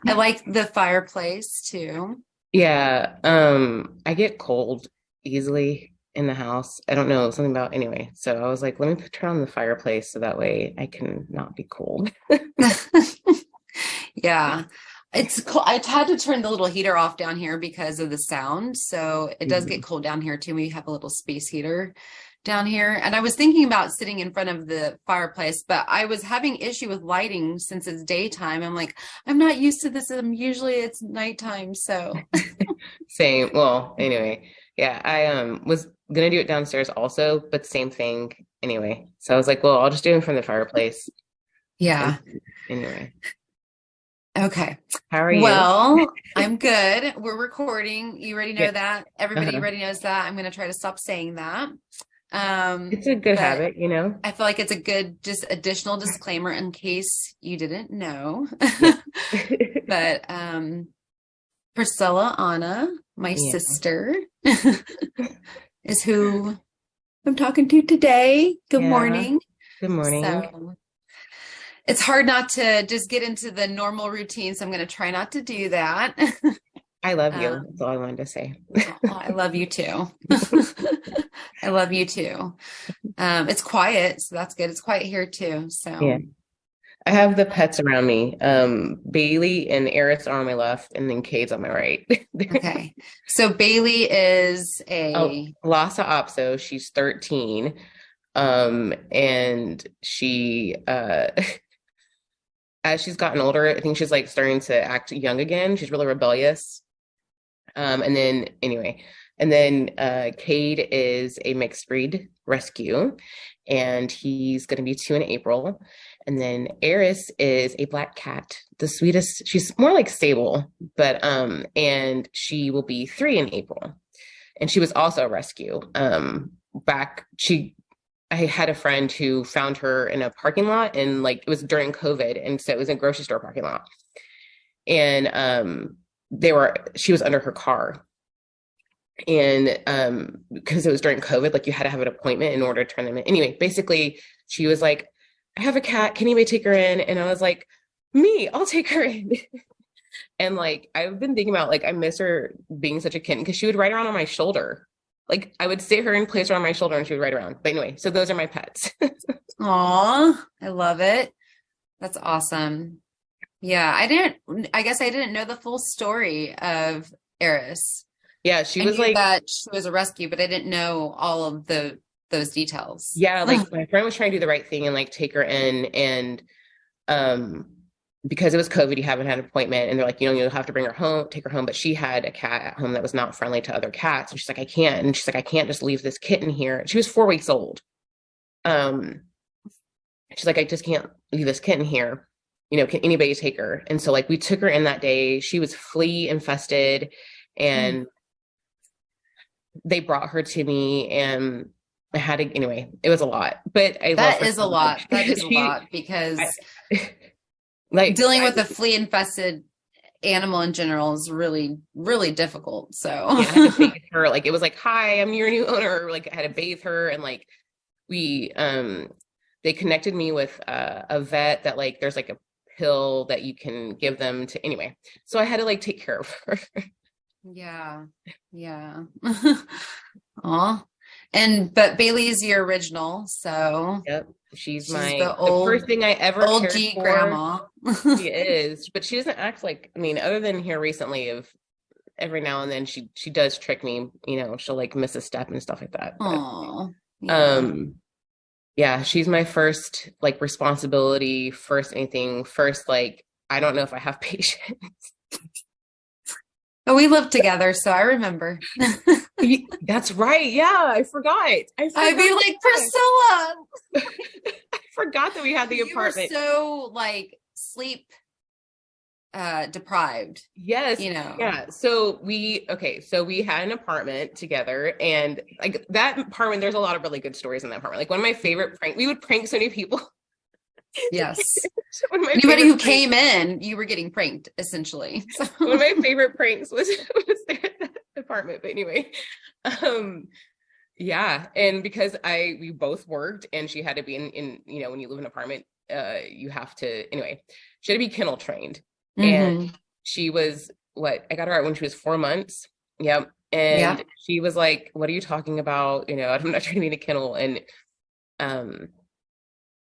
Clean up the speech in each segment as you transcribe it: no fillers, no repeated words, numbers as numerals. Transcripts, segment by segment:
I like the fireplace too. Yeah, I get cold easily in the house. I don't know, something about anyway. So I was like, let me turn on the fireplace so that way I can not be cold. Yeah. It's cool. I had to turn the little heater off down here because of the sound. So it does get Mhm. cold down here too. We have a little space heater down here. And I was thinking about sitting in front of the fireplace, but I was having issue with lighting since it's daytime. I'm like, I'm not used to this. Usually it's nighttime. So Same. Well, anyway, yeah, I was gonna do it downstairs also, but same thing anyway. So I was like, well, I'll just do it from the fireplace. And yeah. anyway, Okay. how are you? Well, I'm good. We're recording. You already Yeah. know that. Everybody Uh-huh. already knows that. I'm going to try to stop saying that. It's a good But habit, you know? I feel like it's a good just additional disclaimer in case you didn't know. Yeah. But Priscilla Anna, my Yeah. sister, is who I'm talking to today. Good Yeah. morning. Good morning. So it's hard not to just get into the normal routine, so I'm going to try not to do that. I love you. That's Um, all I wanted to say. oh, I love you too. I love you too. It's quiet, so that's good. It's quiet here too. Yeah. So, I have the pets around me. Bailey and Eris are on my left, and then Cade's on my right. okay. So Bailey is Oh, a, Lhasa Apso, she's 13. And she as she's gotten older, I think she's like starting to act young again. She's really rebellious. And then anyway, and then Cade is a mixed breed rescue, and he's going to be 2 in April. And then Eris is a black cat, the sweetest. She's more like stable, but and she will be 3 in April. And she was also a rescue. Back she I had a friend who found her in a parking lot, and like it was during COVID, and so it was a grocery store parking lot. And she was under her car, and because it was during COVID, like you had to have an appointment in order to turn them in. Anyway, basically, she was like, "I have a cat. Can anybody take her in?" And I was like, "Me, I'll take her in." And like I've been thinking about, like, I miss her being such a kitten because she would ride around on my shoulder. Like I would sit her and place her on my shoulder and she would ride around. But anyway, so those are my pets. aw, I love it. That's awesome. Yeah, I guess I didn't know the full story of Eris. Yeah, she I was knew like, that she was a rescue, but I didn't know all of those details. yeah, like my friend was trying to do the right thing and like take her in, and um because it was COVID, you haven't had an appointment, and they're like, you'll have to bring her home, take her home. But she had a cat at home that was not friendly to other cats. And she's like, I can't. And she's like, I can't just leave this kitten here. She was 4 weeks old. Um, she's like, I just can't leave this kitten here. Can anybody take her? And so like we took her in that day. She was flea infested, Mm. and they brought her to me, and I had to, anyway, it was a lot, but I love That her is a so lot. much. That is a She, lot because I, like, dealing with a flea infested animal in general is really, really difficult. yeah, I had to So, bathe her. Like, it was like, hi, I'm your new owner. Like, I had to bathe her, and like, we, they connected me with a vet that, like, there's like a pill that you can give them to, anyway. So I had to like take care of her. yeah, yeah. Aw. But Bailey's your original, so Yep. She's she's the the first old thing I ever old cared G for. grandma. She is, but she doesn't act like, I mean, other than here recently, of every now and then she does trick me, she'll like miss a step and stuff like that. But Oh, yeah. um yeah, she's my first like responsibility, first anything, first like I don't know if I have patience. But we lived together, so I remember. That's right. Yeah, I forgot. I I'd be forgot. like, Priscilla, I forgot that we had the you were apartment. so like sleep deprived, Yes. you know. Yeah. So we had an apartment together, and like that apartment, there's a lot of really good stories in that apartment. Like one of my favorite we would prank so many people. Yes. One of my Anybody favorite who pranks, came in, you were getting pranked, essentially. So, one of my favorite pranks was there at that apartment. But anyway, um, yeah. And because we both worked, and she had to be in, when you live in an apartment, you have to, anyway, she had to be kennel trained. And Mm-hmm. she was what I got her out when she was 4 months. Yep. And Yep. she was like, "What are you talking about? I'm not trying to be in a kennel." And um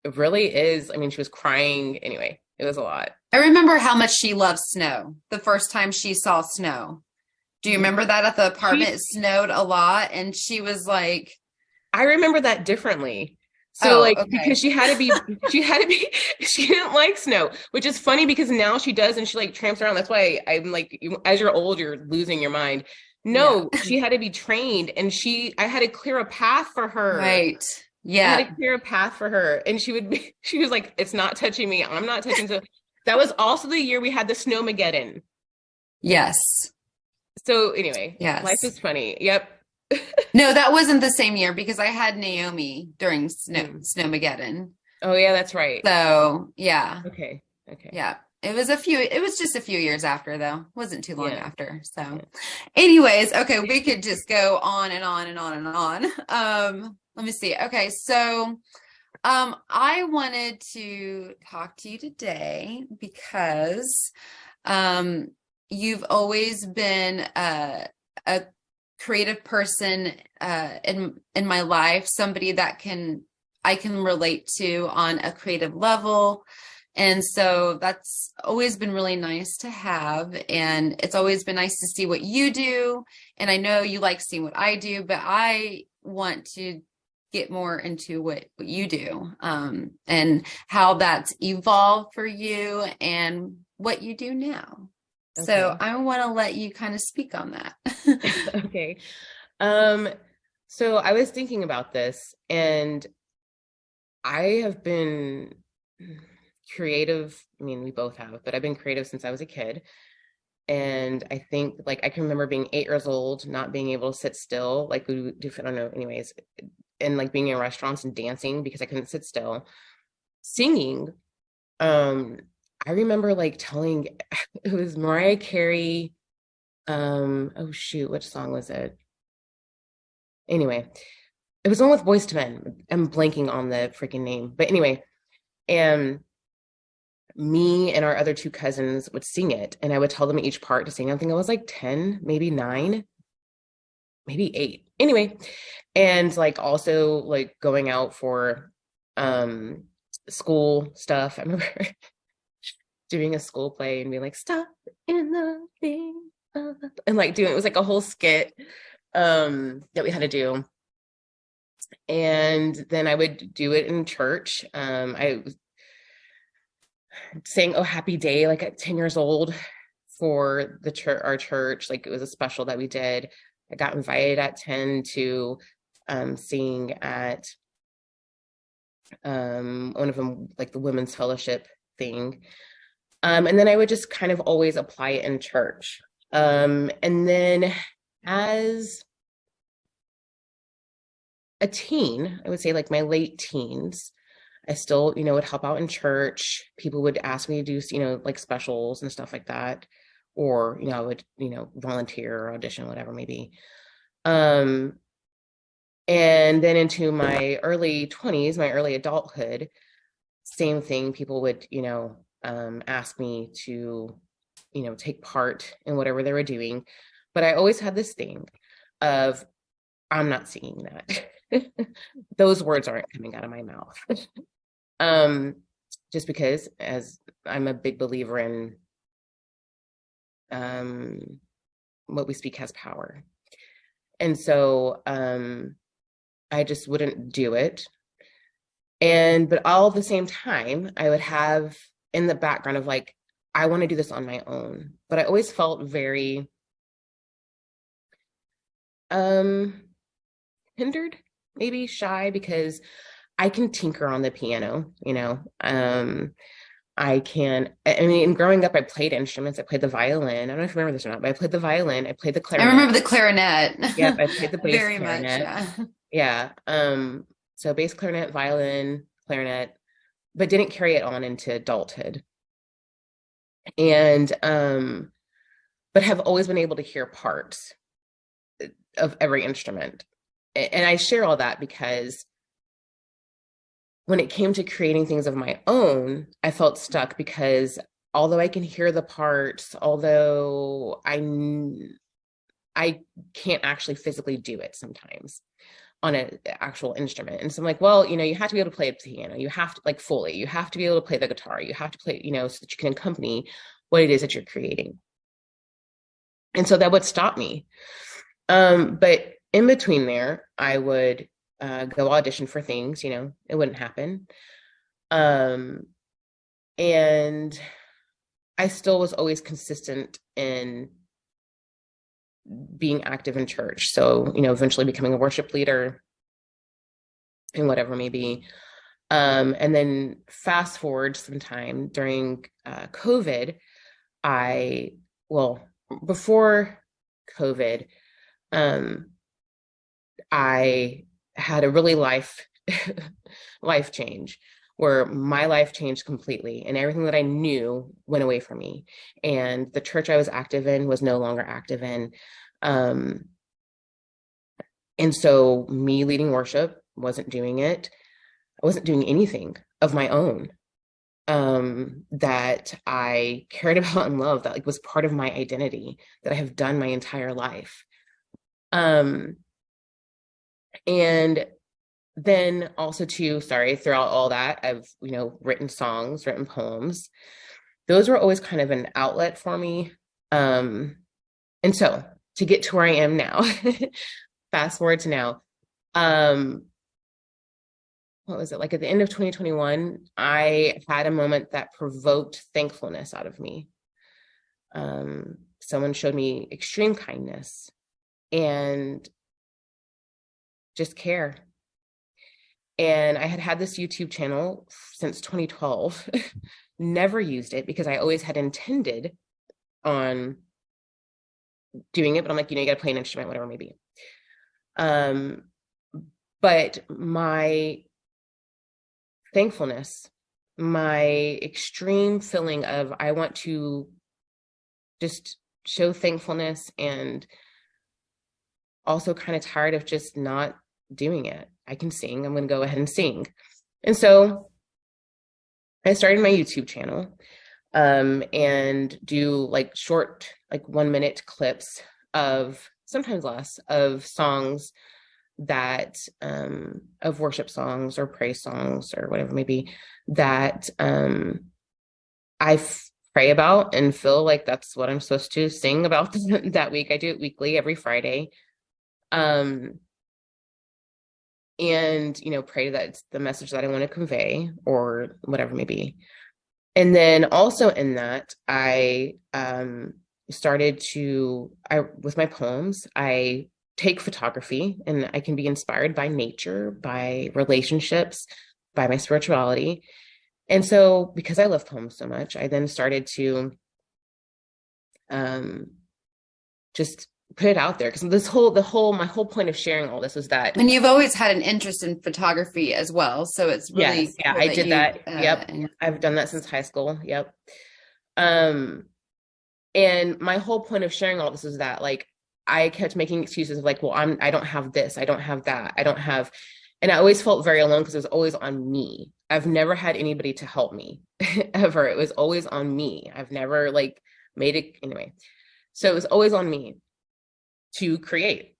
it really is. I mean, she was crying. Anyway, it was a lot. I remember how much she loved snow the first time she saw snow. Do you remember that at the apartment? She It snowed a lot, and she was like, I remember that differently. So "Oh, like because okay, she didn't like snow, which is funny because now she does and she like tramps around. That's why I'm like as you're old, you're losing your mind. yeah, No, she had to be trained and I had to clear a path for her. right, I had yeah, to clear a path for her. And she was like, it's not touching me. I'm not touching. So that was also the year we had the Snowmageddon. yes, So anyway, life yes." is funny. Yep. No, that wasn't the same year because I had Naomi during Mm. Snowmageddon. Oh yeah, that's right. So yeah, Okay. Okay. yeah. It was just a few years after though. It wasn't too long Yeah. after. So Yeah. anyways, okay, we could just go on and on and on and on. Let me see. Okay, so I wanted to talk to you today because um you've always been a creative person in my life, somebody that I can relate to on a creative level. And so that's always been really nice to have. And it's always been nice to see what you do. And I know you like seeing what I do, but I want to get more into what you do, and how that's evolved for you and what you do now. So Okay. I want to let you kind of speak on that. Okay. Um, so I was thinking about this and I have been creative. I mean, we both have, but I've been creative since I was a kid. And I think like I can remember being 8 years old, not being able to sit still, like we would do, I don't know, anyways, and like being in restaurants and dancing because I couldn't sit still. Singing, um, I remember like telling it was Mariah Carey, oh shoot, which song was it? Anyway, it was one with Boys to Men. I'm blanking on the freaking name. But anyway, and me and our other two cousins would sing it, and I would tell them each part to sing. I think I was like 10, maybe 9, maybe 8. Anyway, and like also like going out for um school stuff. I remember doing a school play and being like, stop in the thing. And like doing it was like a whole skit that we had to do. And then I would do it in church. I sang "Oh Happy Day" like at 10 years old for the church, our church. Like it was a special that we did. I got invited at 10 to sing at one of them, like the women's fellowship thing. And then I would just kind of always apply it in church. And then as a teen, I would say like my late teens, I still, would help out in church. People would ask me to do, like specials and stuff like that. Or, I would, volunteer or audition, whatever maybe. And then into my early 20s, my early adulthood, same thing. People would, ask me to, take part in whatever they were doing. But I always had this thing of, I'm not singing that. Those words aren't coming out of my mouth. Just because as I'm a big believer in what we speak has power. And so I just wouldn't do it. But all at the same time, I would have in the background of like, I want to do this on my own. But I always felt very hindered, maybe shy, because I can tinker on the piano, I mean, growing up, I played instruments. I played the violin. I don't know if you remember this or not, but I played the violin. I played the I clarinet. remember the clarinet. Yep, I played the bass Very much, clarinet. yeah. Yeah. So bass clarinet, violin, clarinet, but didn't carry it on into adulthood. And but have always been able to hear parts of every instrument. And I share all that because when it came to creating things of my own, I felt stuck because although I can hear the parts, although I can't actually physically do it sometimes on an actual instrument. And so I'm like, well, you have to be able to play the piano. You have to, like, fully, you have to be able to play the guitar. You have to play, so that you can accompany what it is that you're creating. And so that would stop me. But in between there, I would go audition for things, it wouldn't happen. And I still was always consistent in being active in church. So, eventually becoming a worship leader and whatever may be. And then fast forward some time during COVID, before COVID, I had a really life change where my life changed completely and everything that I knew went away from me. And the church I was active in was no longer active in. And so me leading worship wasn't doing it. I wasn't doing anything of my own that I cared about and loved, that like was part of my identity that I have done my entire life. And then also too, throughout all that, I've, written songs, written poems. Those were always kind of an outlet for me. And so to get to where I am now, fast forward to now, what was it, like at the end of 2021, I had a moment that provoked thankfulness out of me. Someone showed me extreme kindness and just care. And I had this YouTube channel since 2012, never used it because I always had intended on doing it, but I'm like, you got to play an instrument, whatever it may be. But my thankfulness, my extreme feeling of I want to just show thankfulness, and also kind of tired of just not doing it. I can sing. I'm going to go ahead and sing. And so I started my YouTube channel and do like short, like 1 minute clips of, sometimes less, of songs that of worship songs or praise songs or whatever it may be that I pray about and feel like that's what I'm supposed to sing about that week. I do it weekly, every Friday. And pray that it's the message that I want to convey or whatever it may be. And then also in that, I started to, with my poems, I take photography, and I can be inspired by nature, by relationships, by my spirituality. And so because I love poems so much, I then started to just put it out there, because my whole point of sharing all this was that. And you've always had an interest in photography as well, so it's really yes, yeah, cool I did that. Yep, I've done that since high school. Yep. And my whole point of sharing all this is that, like, I kept making excuses of like, well, I don't have this, I don't have that, I don't have, and I always felt very alone because it was always on me. I've never had anybody to help me ever. It was always on me. I've never like made it anyway. So it was always on me to create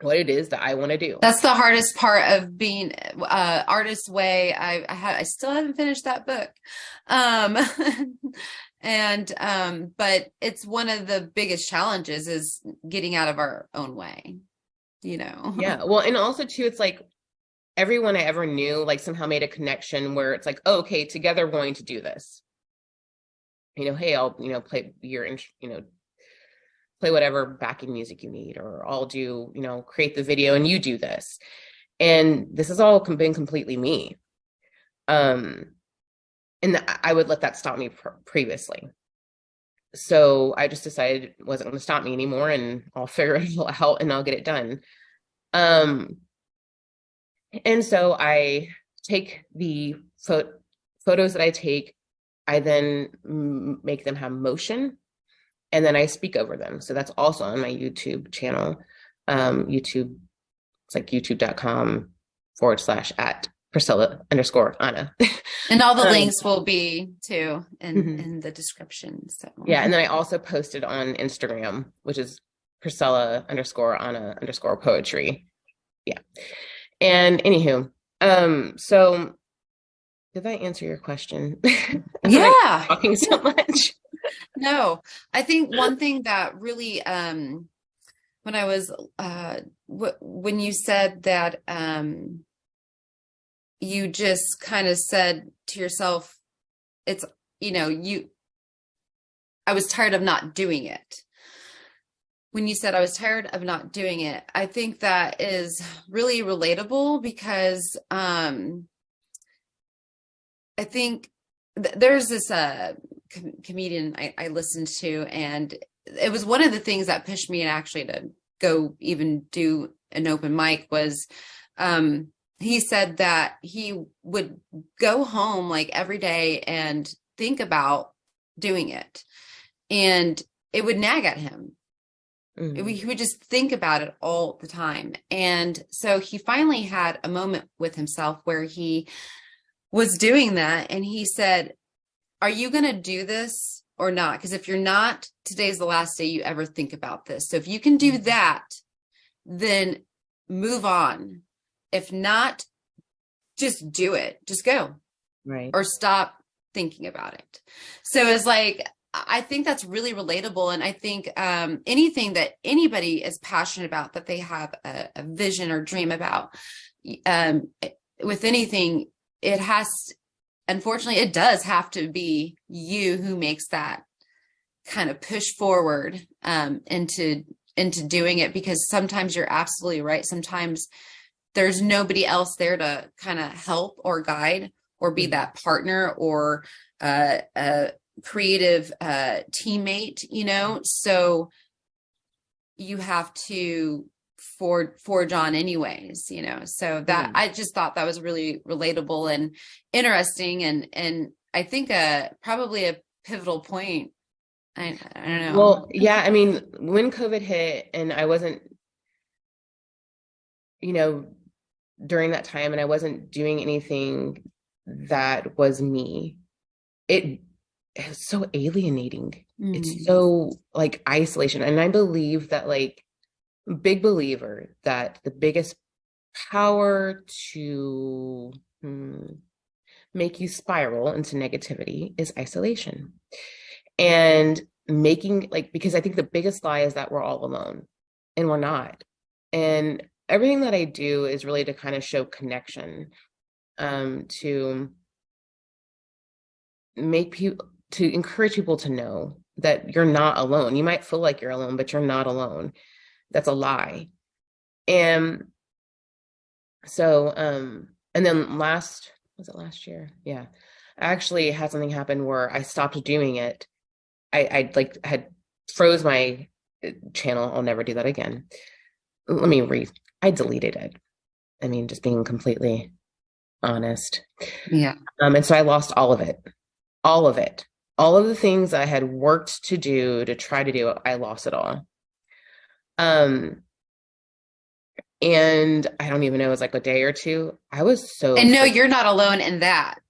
what it is that I want to do. That's the hardest part of being Artist's Way. I still haven't finished that book. But it's one of the biggest challenges is getting out of our own way, Yeah. Well, and also too, it's like everyone I ever knew, like, somehow made a connection where it's like, oh, okay, together we're going to do this. Hey, I'll, play play whatever backing music you need, or I'll do, create the video and you do this. And this has all been completely me. And I would let that stop me previously. So I just decided it wasn't going to stop me anymore, and I'll figure it out and I'll get it done. And so I take the photos that I take, I then make them have motion, and then I speak over them. So that's also on my YouTube channel. YouTube, it's like youtube.com/@ Priscilla_Anna. And all the Um, links will be too mhm. in the description. So Yeah, and then I also posted on Instagram, which is Priscilla underscore Anna underscore poetry. Yeah. And anywho, so did that answer your question? I feel like yeah. I'm talking so much. No, I think one thing that really, when I was, when you said that, you just kind of said to yourself, it's, I was tired of not doing it. When you said I was tired of not doing it, I think that is really relatable because, I think there's this comedian I listened to, and it was one of the things that pushed me actually to go even do an open mic was he said that he would go home like every day and think about doing it, and it would nag at him. Mm, He would just think about it all the time. And so he finally had a moment with himself where he was doing that, and he said, are you going to do this or not? Because if you're not, today's the last day you ever think about this. So if you can do that, then move on. If not, just do it. Just go right. or stop thinking about it. So it's like, I think that's really relatable. And I think anything that anybody is passionate about, that they have a vision or dream about, um, with anything, it has, unfortunately, it does have to be you who makes that kind of push forward into doing it, because sometimes you're absolutely right. Sometimes there's nobody else there to kind of help or guide or be Mhm. that partner or a creative teammate, so you have to forge on anyways, so that Mhm. I just thought that was really relatable and interesting, and I think probably a pivotal point. I don't know. Well, yeah, I mean, when COVID hit and I wasn't, you know, during that time and I wasn't doing anything that was me, it is so alienating. It's Mm. so like isolation. And I believe that, like, big believer that the biggest power to make you spiral into negativity is isolation. And making, like, because I think the biggest lie is that we're all alone, and we're not. And everything that I do is really to kind of show connection, to make people, to encourage people to know that you're not alone. You might feel like you're alone, but you're not alone. That's a lie. And so, and then was it last year? Yeah. I actually had something happen where I stopped doing it. I like had froze my channel. I'll never do that again. Let me read. I deleted it. I mean, just being completely honest. Yeah. And so I lost all of it, all of it, all of the things I had worked to do to try to do. I lost it all. Um, and I don't even know, it was like a day or two. I was so And no, freaking, you're not alone in that.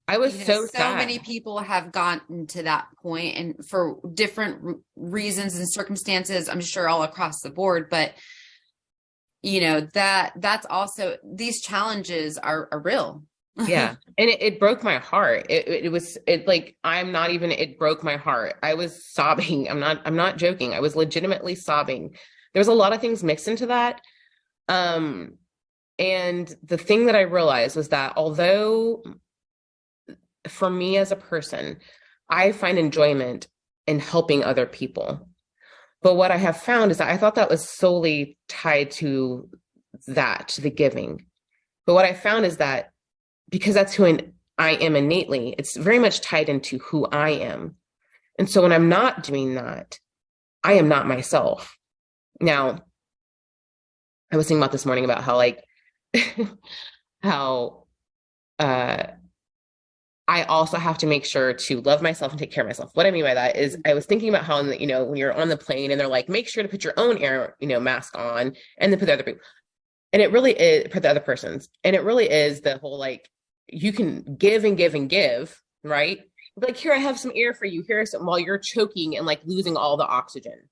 I was so So many sad. people have gotten to that point, and for different reasons and circumstances, I'm sure all across the board, but that's also, these challenges are real. Yeah. And it broke my heart. It was, it like, I'm not even, it broke my heart. I was sobbing. I'm not joking. I was legitimately sobbing. There was a lot of things mixed into that. Um, and the thing that I realized was that although for me as a person, I find enjoyment in helping other people. But what I have found is that I thought that was solely tied to that, to the giving. But what I found is that because that's who I am innately, it's very much tied into who I am. And so when I'm not doing that, I am not myself. Now, I was thinking about this morning about how, like, how uh I also have to make sure to love myself and take care of myself. What I mean by that is I was thinking about how, when you're on the plane and they're like, make sure to put your own air, mask on and then put the other people. And it really is, put the other person's. And it really is the whole, like, you can give and give and give, right? Like, here, I have some air for you. Here's some, while you're choking and like losing all the oxygen.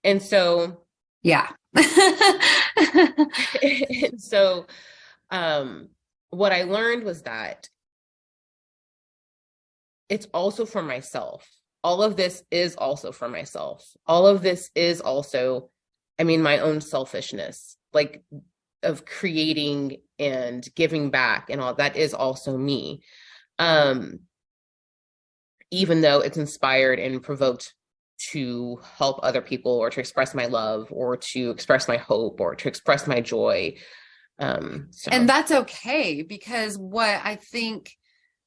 And so, Yeah. and so, um, what I learned was that it's also for myself. All of this is also for myself. All of this is also, I mean, my own selfishness, like of creating and giving back and all that is also me. Um, even though it's inspired and provoked to help other people or to express my love or to express my hope or to express my joy. And So that's okay, because what I think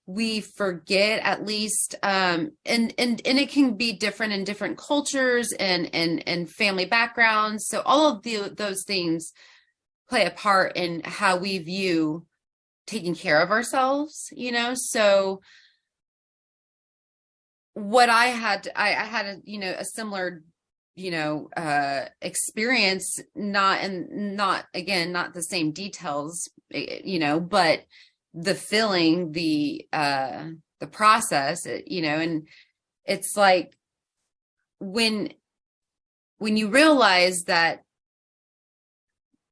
we forget, at least, and it can be different in different cultures and family backgrounds. So all of those things play a part in how we view taking care of ourselves, you know? So what I had a, a similar, experience, not again, not the same details, but the feeling, the process, and it's like when you realize that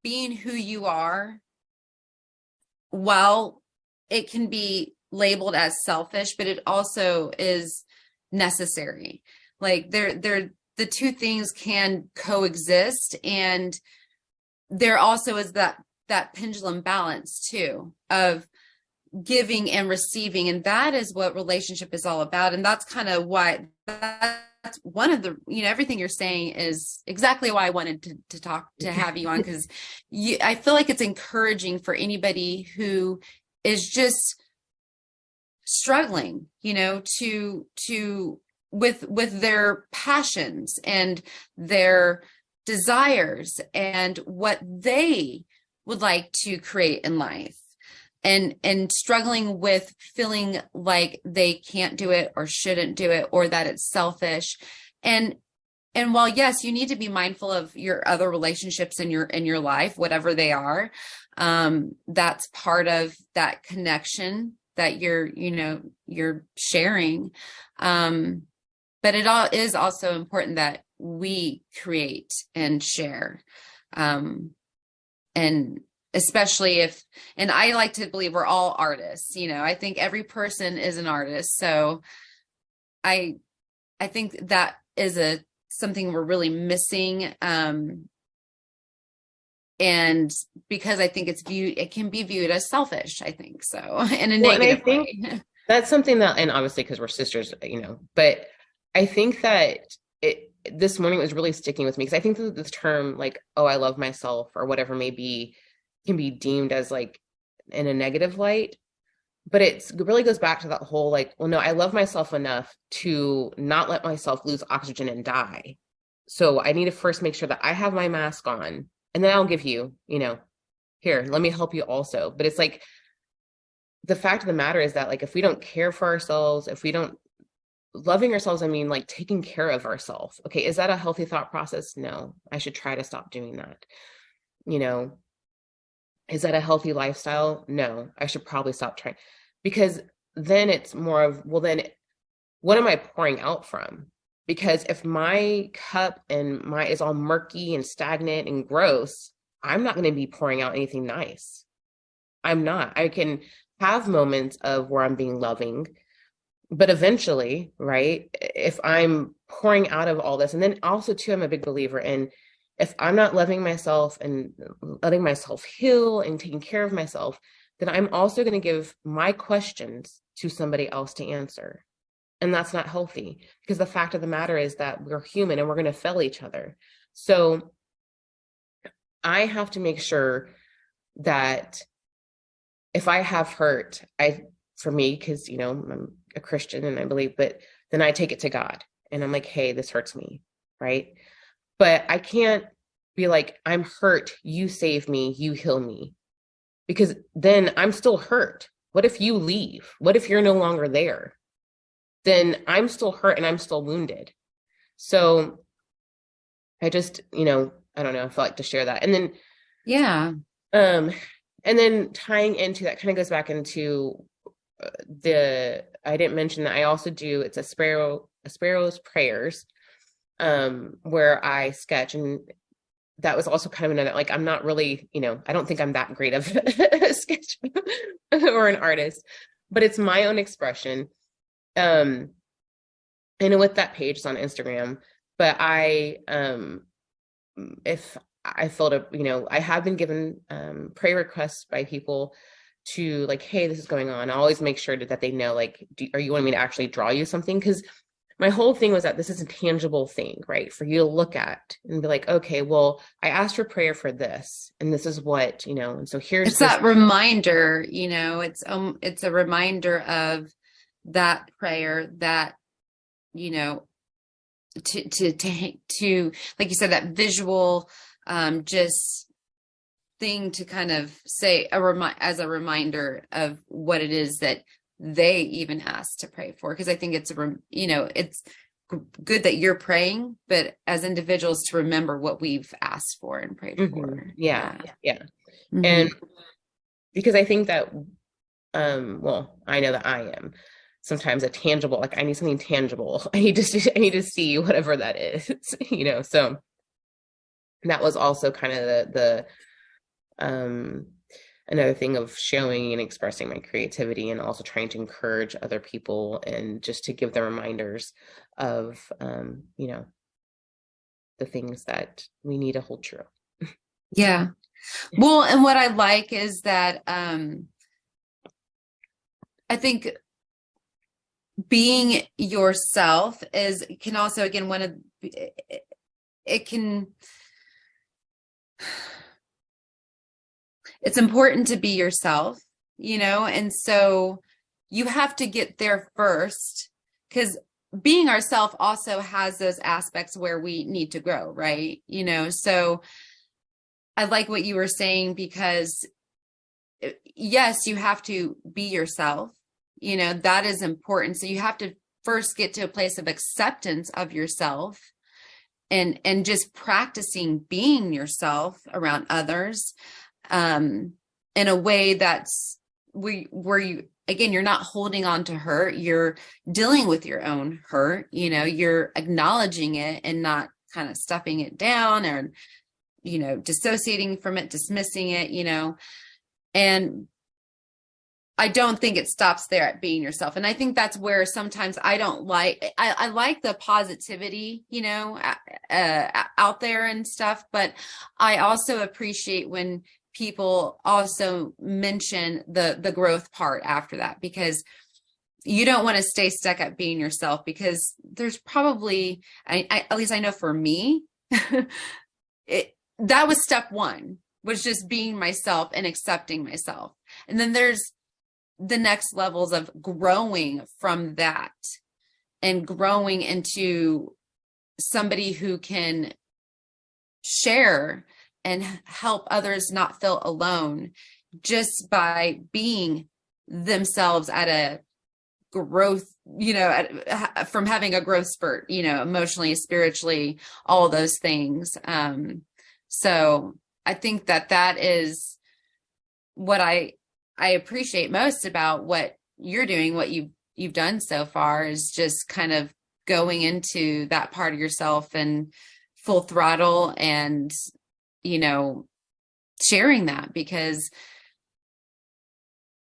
being who you are, while it can be labeled as selfish, but it also is necessary. Like the two things can coexist, and there also is that pendulum balance too of giving and receiving, and that is what relationship is all about. And that's kind of why that's one of the, everything you're saying is exactly why I wanted to have you on, because I feel like it's encouraging for anybody who is just struggling, to with their passions and their desires and what they would like to create in life, and struggling with feeling like they can't do it or shouldn't do it, or that it's selfish. And while, yes, you need to be mindful of your other relationships in your life, whatever they are, that's part of that connection that you're sharing. But it all is also important that we create and share. And especially and I like to believe we're all artists, I think every person is an artist. So I think that is something we're really missing. And because I think it can be viewed as selfish, I think so, in a well, and I negative think way. that's something that, and obviously because we're sisters, but I think that this morning was really sticking with me because I think that this term, like, oh, I love myself or whatever may be, can be deemed as like in a negative light. But it really goes back to that whole like, well, no, I love myself enough to not let myself lose oxygen and die. So I need to first make sure that I have my mask on, and then I'll give you, here, let me help you also. But it's like, the fact of the matter is that, like, if we don't care for ourselves, if we don't loving ourselves, I mean, like taking care of ourselves. Okay, is that a healthy thought process? No, I should try to stop doing that. You know, is that a healthy lifestyle? No, I should probably stop trying, because then it's more of, well, then what am I pouring out from? Because if my cup and my is all murky and stagnant and gross, I'm not going to be pouring out anything nice. I'm not. I can have moments of where I'm being loving, but eventually, right? If I'm pouring out of all this, and then also too, I'm a big believer in, if I'm not loving myself and letting myself heal and taking care of myself, then I'm also going to give my questions to somebody else to answer. And that's not healthy, because the fact of the matter is that we're human and we're going to fail each other. So I have to make sure that if I have hurt, for me, because, I'm a Christian and I believe, but then I take it to God and I'm like, hey, this hurts me. Right. But I can't be like, I'm hurt, you save me, you heal me, because then I'm still hurt. What if you leave? What if you're no longer there? Then I'm still hurt and I'm still wounded. So I just, I don't know, I felt like to share that. And then, Yeah. um, And then tying into that kind of goes back into I didn't mention that I also do, it's a sparrow's prayers, where I sketch. And that was also kind of another, like, I'm not really, I don't think I'm that great of a sketch or an artist, but it's my own expression. Um, and with that page, it's on Instagram, but if I filled up, I have been given prayer requests by people to, like, hey, this is going on. I always make sure that they know, like, are you wanting me to actually draw you something? Because my whole thing was that this is a tangible thing, right? For you to look at and be like, okay, well, I asked for prayer for this, and this is what, and so here's It's this. that reminder, it's a reminder of that prayer that, you know, to like you said, that visual, just thing to kind of say as a reminder of what it is that they even asked to pray for. Because I think it's it's good that you're praying, but as individuals to remember what we've asked for and prayed for. Yeah, yeah. Mm-hmm. And because I think that, well, I know that I am sometimes a tangible, like, I need something tangible. I need to see whatever that is, so that was also kind of the um another thing of showing and expressing my creativity, and also trying to encourage other people and just to give them reminders of the things that we need to hold true. Yeah. Well, and what I like is that I think being yourself can also, again, it can, it's important to be yourself, and so you have to get there first, because being ourself also has those aspects where we need to grow, right? So I like what you were saying, because yes, you have to be yourself, that is important. So you have to first get to a place of acceptance of yourself, and just practicing being yourself around others, in a way that's where you, again, you're not holding on to hurt, you're dealing with your own hurt, you're acknowledging it and not kind of stuffing it down, or dissociating from it, dismissing it, and I don't think it stops there at being yourself. And I think that's where sometimes I don't I like the positivity, out there and stuff, but I also appreciate when people also mention the growth part after that, because you don't want to stay stuck at being yourself, because there's probably, at least I know for me, that was step one, was just being myself and accepting myself. And then there's the next levels of growing from that, and growing into somebody who can share and help others not feel alone, just by being themselves at a growth, from having a growth spurt, emotionally, spiritually, all those things. So I think that is what I appreciate most about what you're doing, what you've done so far, is just kind of going into that part of yourself and full throttle, and sharing that, because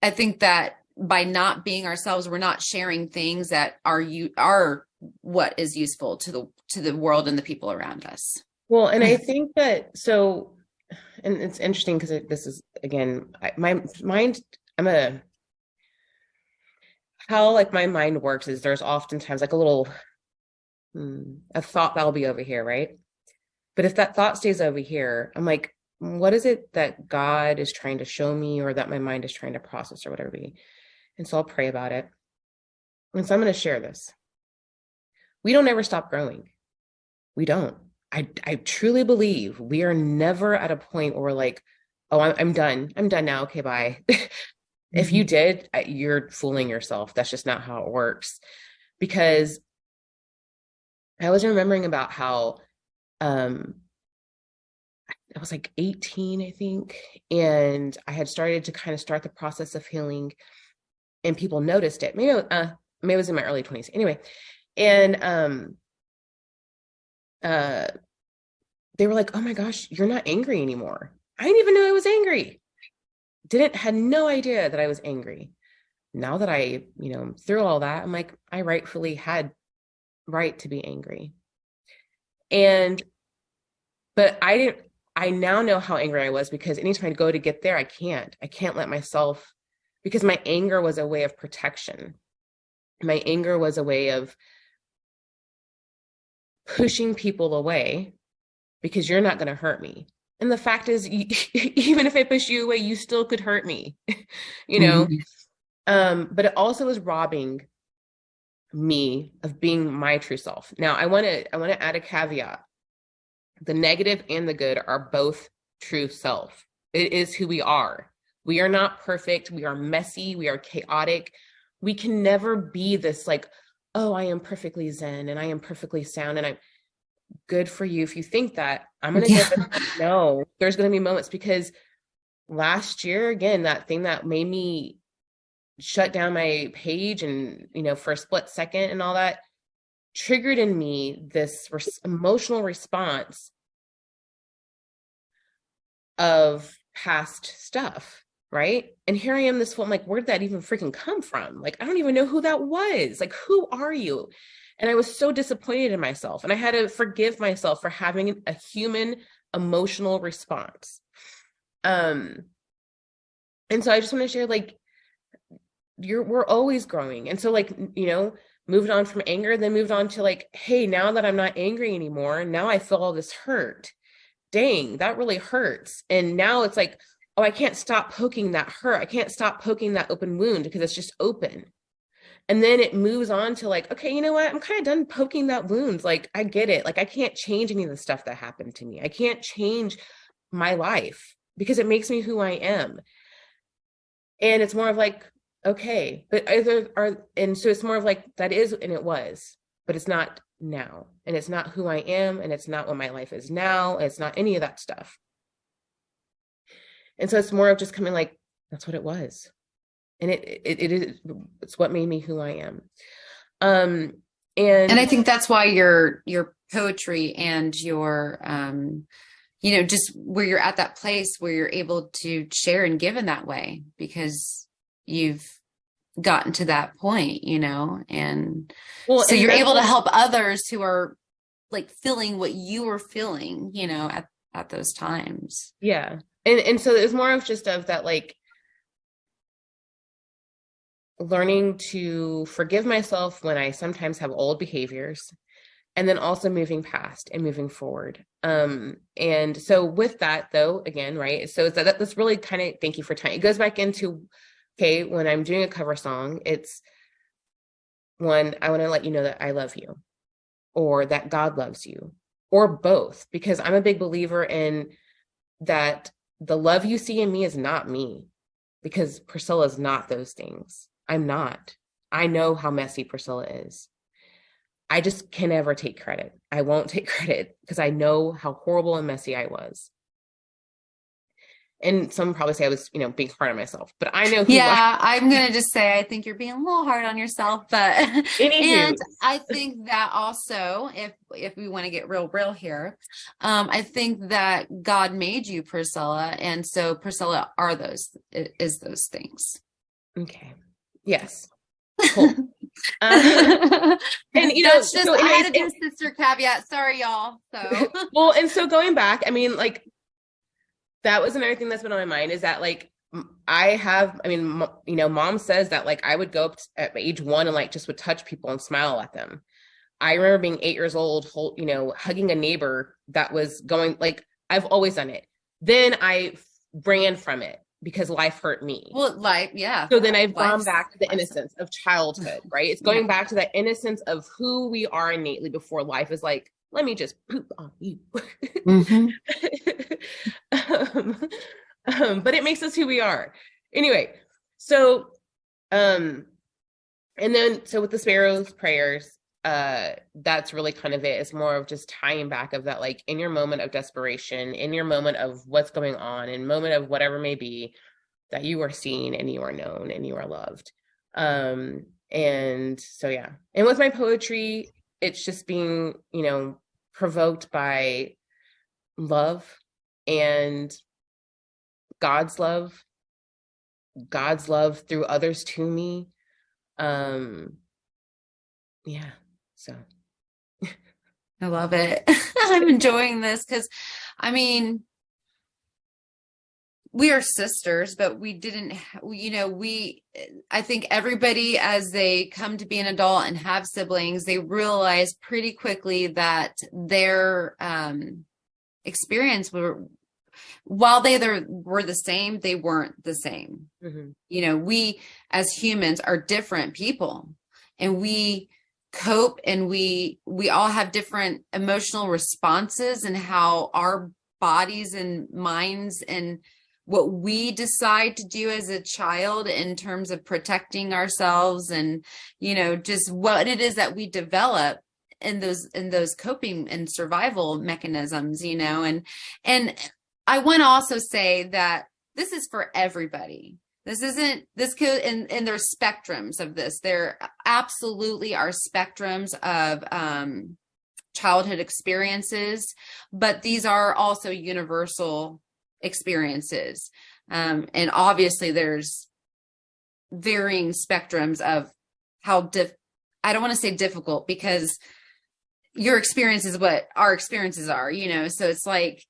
I think that by not being ourselves, we're not sharing things that are what is useful to the world and the people around us. Well, and I think that, so, and it's interesting because this is, again, my mind, how, like, my mind works is there's oftentimes like a thought that'll be over here, right? But if that thought stays over here, I'm like, what is it that God is trying to show me, or that my mind is trying to process, or whatever it be? And so I'll pray about it. And so I'm going to share this. We don't ever stop growing. We don't. I truly believe we are never at a point where we're like, oh, I'm done. I'm done now. Okay, bye. If you did, you're fooling yourself. That's just not how it works. Because I was remembering about how, I was like 18, I think. And I had started to kind of start the process of healing, and people noticed it. Maybe it was in my early 20s. Anyway, and uh they were like, "Oh my gosh, you're not angry anymore." I didn't even know I was angry. Had no idea that I was angry. Now that I, through all that, I'm like, I rightfully had right to be angry. But I now know how angry I was, because anytime I go to get there, I can't let myself, because my anger was a way of protection. My anger was a way of pushing people away, because you're not going to hurt me. And the fact is, even if I push you away, you still could hurt me, you know? But it also is robbing me of being my true self. Now, I want to add a caveat. The negative and the good are both true self. It is who we are. We are not perfect. We are messy. We are chaotic. We can never be this like, oh, I am perfectly zen and I am perfectly sound and I'm good for you. If you think that, I'm going to give it, no, there's going to be moments, because last year, again, that thing that made me shut down my page and, for a split second and all that, triggered in me this emotional response of past stuff, right? And here I am, this one, like, where did that even freaking come from? Like, I don't even know who that was. Like, who are you? And I was so disappointed in myself. And I had to forgive myself for having a human emotional response. And so I just want to share, like, we're always growing. And so, like, moved on from anger, then moved on to like, hey, now that I'm not angry anymore, now I feel all this hurt. Dang, that really hurts. And now it's like, oh, I can't stop poking that hurt. I can't stop poking that open wound because it's just open. And then it moves on to like, okay, you know what? I'm kind of done poking that wound. Like, I get it. Like, I can't change any of the stuff that happened to me. I can't change my life because it makes me who I am. And it's more of like, okay, but and so it's more of like, that is, and it was, but it's not now. And it's not who I am. And it's not what my life is now. It's not any of that stuff. And so it's more of just coming like, that's what it was. And it's what made me who I am. And I think that's why your poetry and your just where you're at that place where you're able to share and give in that way, because you've gotten to that point, and so you're able to help others who are like feeling what you were feeling, at those times. Yeah. And so it's more of just of that, like, learning to forgive myself when I sometimes have old behaviors, and then also moving past and moving forward. And so with that though, again, right. So that's really kind of, thank you for time. It goes back into, okay, when I'm doing a cover song, it's one, I want to let you know that I love you, or that God loves you, or both, because I'm a big believer in that the love you see in me is not me, because Priscilla is not those things. I'm not. I know how messy Priscilla is. I just can never take credit. I won't take credit because I know how horrible and messy I was. And some probably say I was, being hard on myself, but I know who I'm going to just say, I think you're being a little hard on yourself, but, and I think that also, if we want to get real here, I think that God made you Priscilla. And so Priscilla is those things. Okay. Yes. Cool. And that's just, I had to do a sister caveat. Sorry, y'all. So well, and so going back, I mean, like, that was another thing that's been on my mind, is that like mom says that like I would go up at age 1 and like just would touch people and smile at them. I remember being 8 years old, hugging a neighbor that was going, like, I've always done it. Then I ran from it because life hurt me. Well, yeah. So then I've gone back to the innocence of childhood, right? It's going back to that innocence of who we are innately before life is like, let me just poop on you. Mm-hmm. But it makes us who we are. Anyway, so, and then, so with the Sparrow's prayers, that's really kind of it. It's more of just tying back of that, like in your moment of desperation, in your moment of what's going on, in moment of whatever may be, that you are seen and you are known and you are loved. And so yeah. And with my poetry, it's just being, provoked by love and God's love, God's love through others to me. Yeah. So I love it. I'm enjoying this because, I mean, we are sisters, but we didn't, I think everybody, as they come to be an adult and have siblings, they realize pretty quickly that their experience while they were the same, they weren't the same. mm-hmm. We as humans are different people, and we cope, and we all have different emotional responses, and how our bodies and minds and what we decide to do as a child in terms of protecting ourselves, and just what it is that we develop in those coping and survival mechanisms, and I want to also say that this is for everybody. This could, and there's spectrums of this. There absolutely are spectrums of childhood experiences, but these are also universal experiences. And obviously there's varying spectrums of how I don't want to say difficult, because your experience is what our experiences are, so it's like,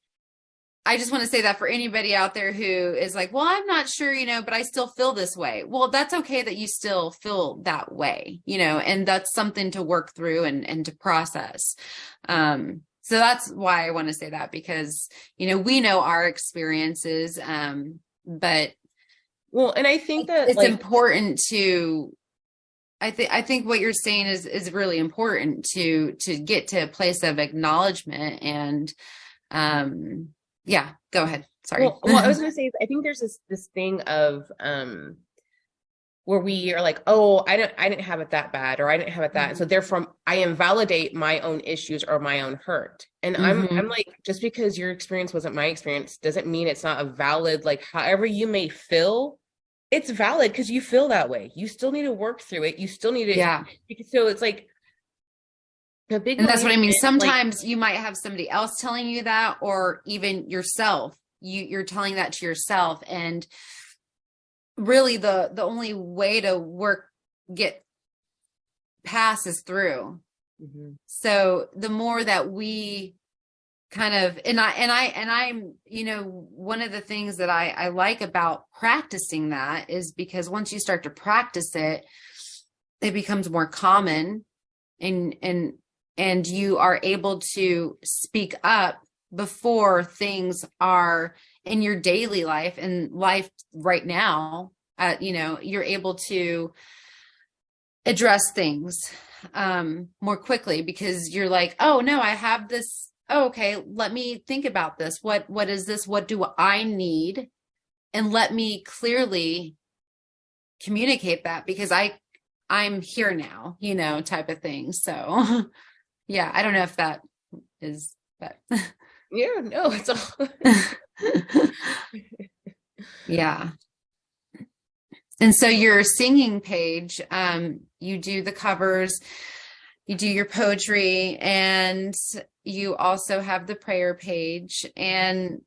I just want to say that for anybody out there who is like, well, I'm not sure, but I still feel this way. Well, that's okay that you still feel that way, and that's something to work through and to process. So that's why I want to say that, because, we know our experiences, but well, and I think that it's important to, I think what you're saying is really important to get to a place of acknowledgement and, yeah, go ahead. Sorry. Well, I was going to say, I think there's this thing of, where we are like, oh, I didn't have it that bad, or I didn't have it that. Mm-hmm. And so therefore I invalidate my own issues or my own hurt. And mm-hmm. I'm like, just because your experience wasn't my experience doesn't mean it's not a valid, like, however you may feel, it's valid because you feel that way. You still need to work through it. You still need to, yeah. So it's like, and that's what I mean. Sometimes you might have somebody else telling you that, or even yourself. You're telling that to yourself, and really the only way to get past is through. Mm-hmm. So the more that we kind of, and I'm, one of the things that I like about practicing that is because once you start to practice it, it becomes more common, and you are able to speak up before things are in your daily life and life right now. You're able to address things more quickly, because you're like, oh no, I have this. Oh, okay, let me think about this. What is this? What do I need? And let me clearly communicate that, because I'm here now, type of thing. So yeah, I don't know if that is that. Yeah, no, it's all. Yeah. And so your singing page, you do the covers, you do your poetry, and you also have the prayer page. And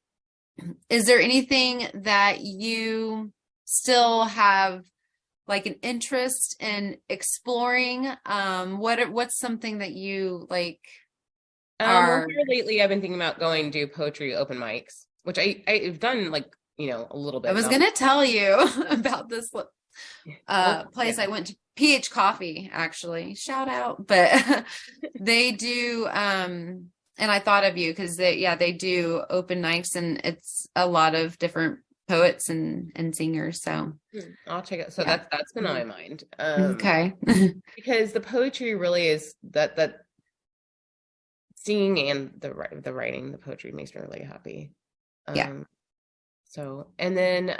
is there anything that you still have like an interest in exploring? What's something that you like well, here lately I've been thinking about going to do poetry open mics, which I've done like, a little bit. I was going to tell you about this place. Yeah. I went to PH Coffee, actually, shout out, but they do, and I thought of you because they do open nights, and it's a lot of different poets and singers. So I'll check it. So yeah. that's been on my mind. Okay. Because the poetry really is that singing and the writing, the poetry makes me really happy. Yeah. So, and then,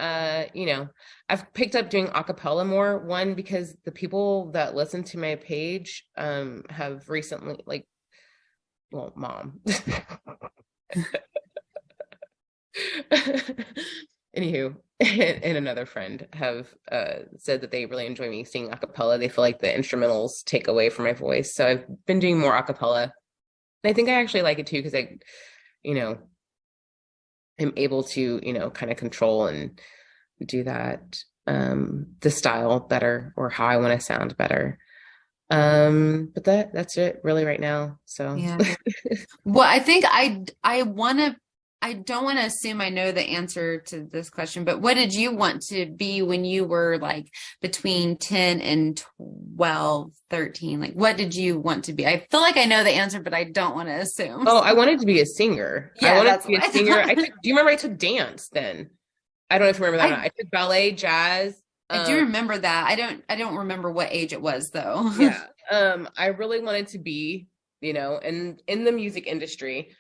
I've picked up doing a cappella more. One, because the people that listen to my page, have recently, like, well, mom. Anywho, and another friend have said that they really enjoy me singing a cappella. They feel like the instrumentals take away from my voice. So I've been doing more a cappella. And I think I actually like it too because you know, am able to, kind of control and do that the style better or how I want to sound better. But that's it really right now. So Yeah. Well, I think I don't want to assume I know the answer to this question, but what did you want to be when you were like between 10 and 12, 13? Like, what did you want to be? I feel like I know the answer, but I don't want to assume. oh, I wanted to be a singer. I Yeah, wanted that's to be what a I singer. thought. Do you remember I took dance then? I don't know if you remember that or not. I I took ballet, jazz. I do Um, remember that. I don't remember what age it was though. yeah. I really wanted to be, in the music industry.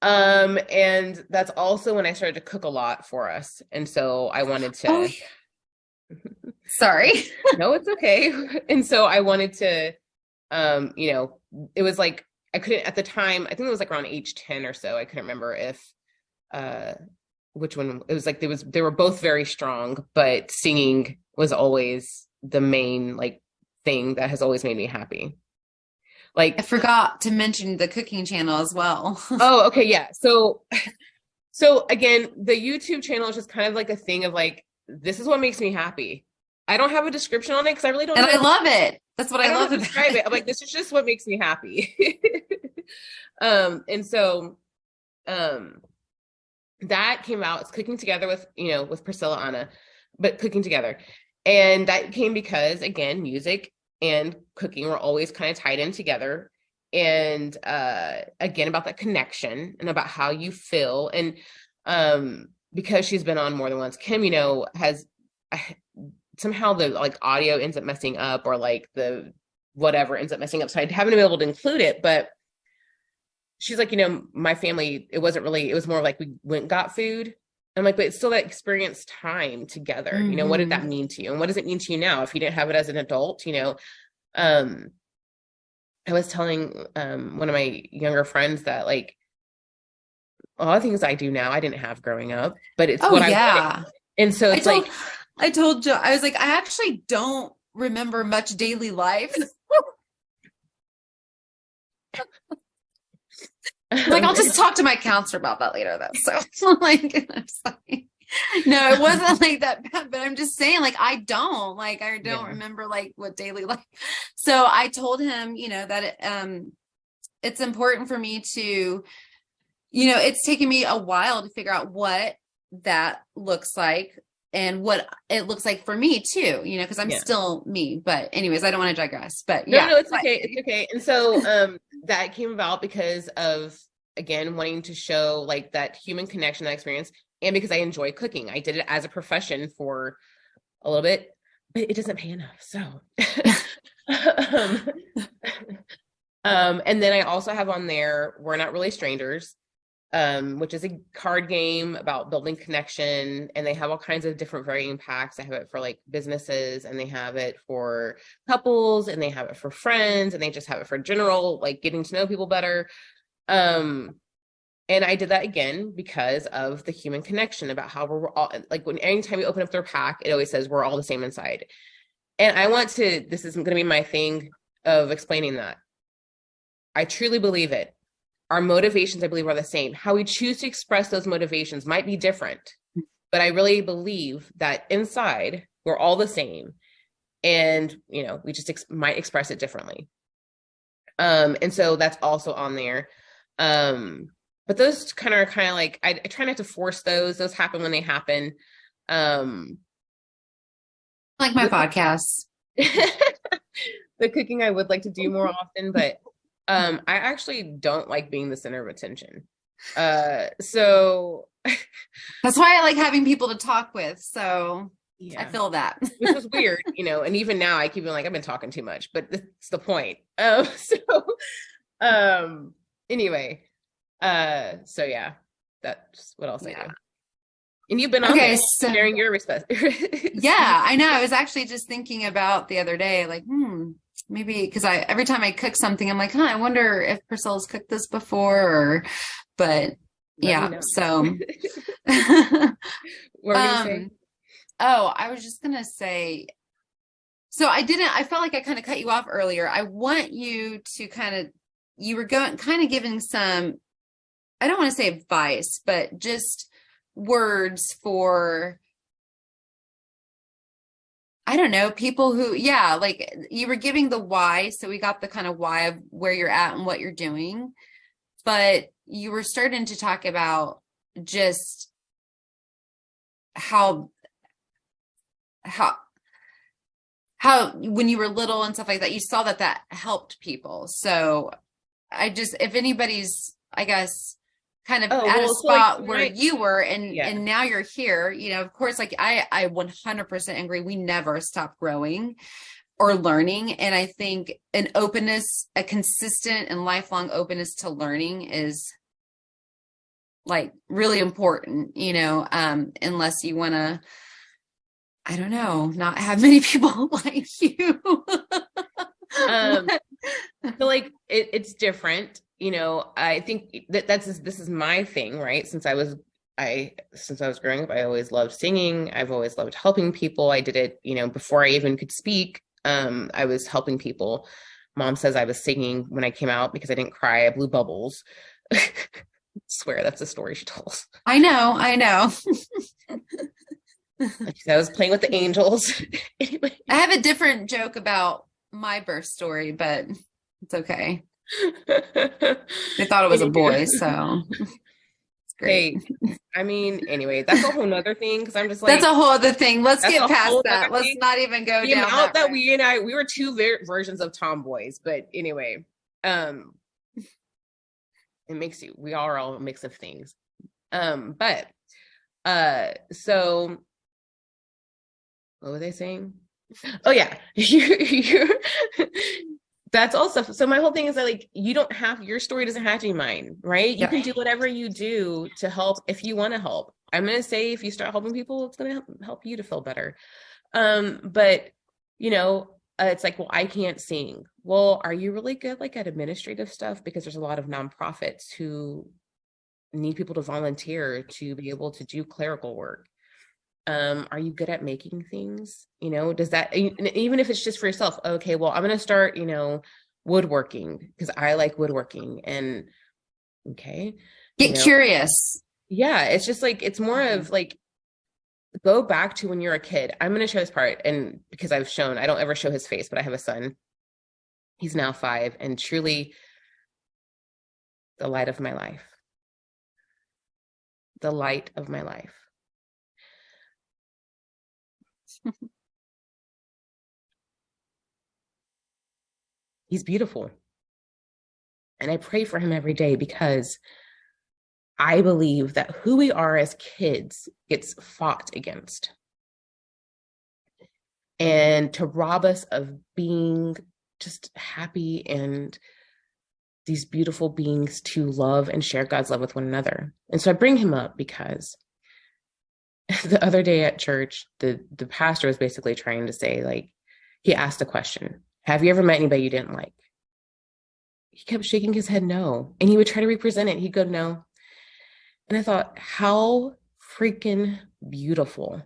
And that's also when I started to cook a lot for us. And so I wanted Oh, to, sorry. no, it's okay. And so I wanted to, it was like I couldn't at the time, I think it was like around age 10 or so. I couldn't remember if uh which one it was like they were both very strong, but singing was always the main like thing that has always made me happy. I Like, forgot to mention the cooking channel as well. oh, okay, yeah. So again, the YouTube channel is just kind of like a thing of like, this is what makes me happy. I don't have a description on it because I really don't And know I what love it. That's what I I don't know love how to about describe it. I'm it. like, this is just what makes me happy. And so um that came out. It's cooking together with Priscilla Anna, but cooking together. And that came because again, music and cooking were always kind of tied in together. And again, about that connection and about how you feel. And because she's been on more than once, Kim, has somehow the like audio ends up messing up or like the whatever ends up messing up. So I haven't been able to include it, but she's like, my family, it was more like we went and got food. I'm like, but it's still that experience time together. What did that Hmm. mean to you? And what does it mean to you now if you didn't have it as an adult? Um, I was telling one of my younger friends that like a lot of things I do now I didn't have growing up, but it's Oh what I wanted. yeah. And so I it's told like, I told Joe, I was like, I actually don't remember much daily life. Like, I'll just talk to my counselor about that later, though. So, like, I'm sorry. No, it wasn't like that bad, but I'm just saying, like, I don't yeah, remember like what daily life. So I told him, that it's important for me to, it's taken me a while to figure out what that looks like and what it looks like for me too, because I'm yeah. still me. But anyways, I don't want to digress. But No, yeah, no, it's okay. It's okay. And so that came about because of again wanting to show like that human connection, that experience, and because I enjoy cooking. I did it as a profession for a little bit, but it doesn't pay enough. So um, and then I also have on there We're Not Really Strangers, which is a card game about building connection. And they have all kinds of different varying packs. I have it for like businesses, and they have it for couples, and they have it for friends, and they just have it for general, like getting to know people better. And I did that again because of the human connection about how we're all like when anytime you open up their pack, it always says we're all the same inside. And this is going to be my thing of explaining that. I truly believe it. Our motivations, I believe, are the same. How we choose to express those motivations might be different, but I really believe that inside we're all the same, and we just might express it differently. And so that's also on there. But those are kind of like I try not to force those. Those happen when they happen. Um, like my podcasts. the cooking I would like to do more often, but I actually don't like being the center of attention. So That's why I like having people to talk with. So I yeah, feel that. which was weird, and even now I keep being like, I've been talking too much, but that's the point. So um anyway, so yeah, that's what else I Yeah. do. And you've been on Okay, there so sharing your respect. yeah, I know. I was actually just thinking about the other day, like, maybe because I every time I cook something, I'm like, I wonder if Priscilla's cooked this before, but Let me yeah. know. So, What were you gonna say? um, I was just gonna say, so I felt like I kind of cut you off earlier. I want you to you were kind of giving some, I don't want to say advice, but just words for, I don't know, people who, yeah, like you were giving the why. So we got the kind of why of where you're at and what you're doing. But you were starting to talk about just how, how, how when you were little and stuff like that, you saw that helped people. So if anybody's, I guess, kind of Oh, at a well, so like spot where you were yeah. and now you're here, of course, like I 100% agree. We never stop growing or learning. And I think an openness, a consistent and lifelong openness to learning is like really important, unless you want to, I don't know, not have many people like you. Um, so like it's different, I think this is my thing, right? Since I was growing up, I always loved singing. I've always loved helping people. I did it, before I even could speak. I was helping people. Mom says I was singing when I came out because I didn't cry. I blew bubbles. Swear that's the story she told. I know. Like she said, I was playing with the angels. Anyway. I have a different joke about my birth story, but it's okay. They thought it was a boy, so it's great. Hey, I mean, anyway, that's a whole nother thing because I'm just That's a like, whole other thing. Let's that's get a past whole other that. Let's thing. not even go The down amount that that road. we were two versions of tomboys, but anyway, um, we are all a mix of things. But so what were they saying? Oh yeah, you that's also, so my whole thing is that like you don't have, your story doesn't have to be mine, right? You Yeah. can do whatever you do to help if you want to help. I'm going to say if you start helping people, it's going to help you to feel better. But it's like, well, I can't sing. Well, are you really good like at administrative stuff? Because there's a lot of nonprofits who need people to volunteer to be able to do clerical work. Are you good at making things? Does that, even if it's just for yourself, okay, well, I'm going to start, woodworking because I like woodworking, and okay, Get curious. yeah, it's just like, it's more of like, go back to when you're a kid. I'm going to show this part. And because I don't ever show his face, but I have a son. He's now 5 and truly the light of my life. The light of my life. He's beautiful. And I pray for him every day because I believe that who we are as kids gets fought against. And to rob us of being just happy and these beautiful beings to love and share God's love with one another. And so I bring him up because the other day at church, the pastor was basically trying to say, like, he asked a question, have you ever met anybody you didn't like? He kept shaking his head no. And he would try to represent it. He'd go, no. And I thought, how freaking beautiful.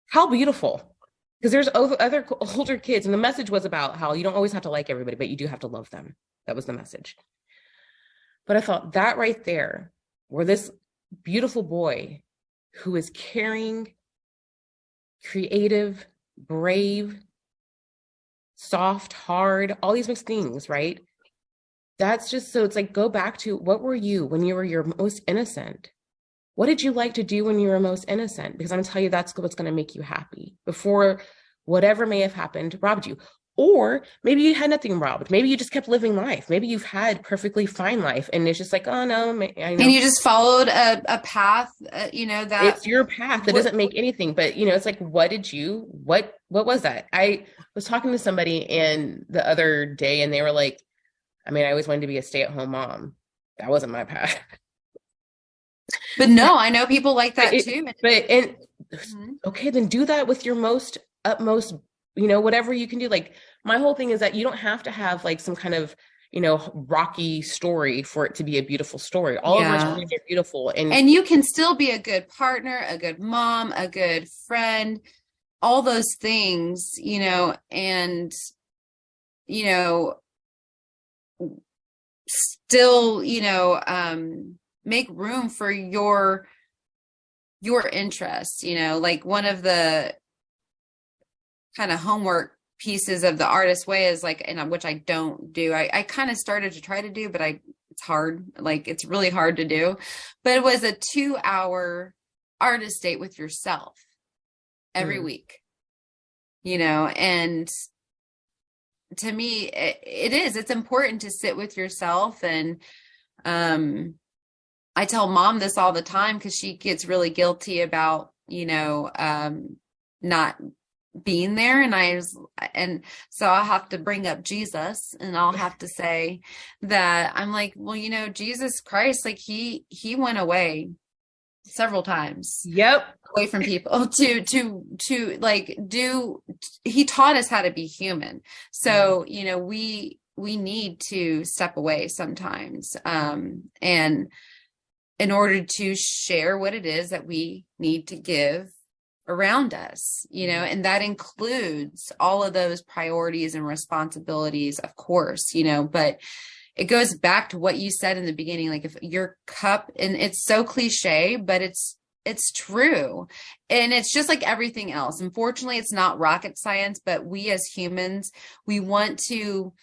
How beautiful. Because there's other older kids. And the message was about how you don't always have to like everybody, but you do have to love them. That was the message. But I thought that right there, where this beautiful boy who is caring, creative, brave, soft, hard, all these mixed things, right? That's just, so it's like, go back to, what were you when you were your most innocent? What did you like to do when you were most innocent? Because I'm going to tell you, that's what's going to make you happy before whatever may have happened robbed you. Or maybe you had nothing robbed. Maybe you just kept living life. Maybe you've had perfectly fine life. And it's just like, oh no, I know. And you just followed a path, that it's your path that doesn't make anything. But it's like, what was that? I was talking to somebody and the other day and they were like, I always wanted to be a stay-at-home mom. That wasn't my path. But no, I know people like But that too. Mhm. okay, then do that with your most utmost, whatever you can do. Like my whole thing is that you don't have to have like some kind of, rocky story for it to be a beautiful story. All of our Yeah. stories are beautiful. And And you can still be a good partner, a good mom, a good friend, all those things, and, you know, still, make room for your interests, like one of the kind of homework pieces of the artist way is like, and which I don't do. I kind of started to try to do, but it's hard. Like it's really hard to do. But it was a 2-hour artist date with yourself every week, and to me, it's important to sit with yourself. And I tell mom this all the time because she gets really guilty about, not being there. And so I'll have to bring up Jesus, and I'll have to say that I'm like, well, Jesus Christ, like he went away several times. Yep. Away from people to like he taught us how to be human. So, we need to step away sometimes. And in order to share what it is that we need to give around us, and that includes all of those priorities and responsibilities, of course, but it goes back to what you said in the beginning, like if your cup, and it's so cliche, but it's true. And it's just like everything else. Unfortunately, it's not rocket science, but we as humans, we want to